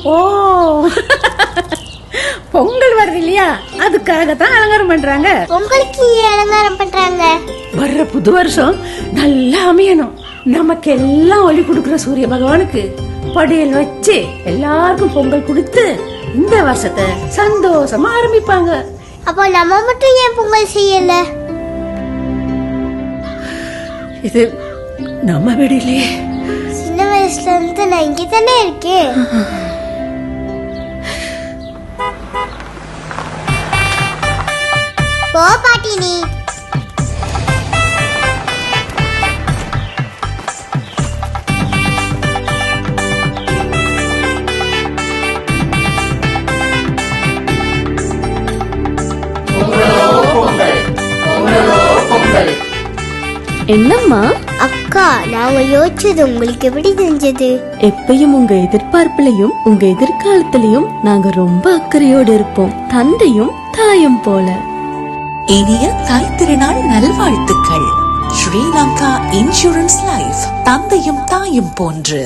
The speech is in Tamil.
ஓ, பொங்கல் வருது இல்லையா, அதுக்காகத்தான் அலங்காரம் பண்றாங்க. பொங்கலுக்கு அலங்காரம் பண்றாங்க. வர்ற புது வருஷம் நல்லா அமையணும். நமக்கு எல்லாம் ஒளி கொடுக்கிற சூரிய பகவானுக்கு படையல் வச்சு எல்லாருக்கும் பொங்கல் கொடுத்து இந்த வருஷத்தை சந்தோஷமா ஆரம்பிப்பாங்க. அப்போ நம்ம மட்டும் ஏன் பொங்கல் செய்யல? இது நம்ம வீடு இல்லையே. சின்ன வயசுல இருந்து நான் இங்க தானே இருக்கேன். போ பாட்டி நீ. என்னம்மா? அக்கா, நாங்க யோசிச்சது உங்களுக்கு எப்படி தெரிஞ்சது? எப்பயும் உங்க எதிர்பார்ப்புலயும் உங்க எதிர்காலத்திலயும் நாங்க ரொம்ப அக்கறையோடு இருப்போம், தந்தையும் தாயும் போல. இனிய தாய் திருநாள் நல்வாழ்த்துக்கள். ஸ்ரீலங்கா இன்சூரன்ஸ் லைஃப், தந்தையும் தாயும் போன்று.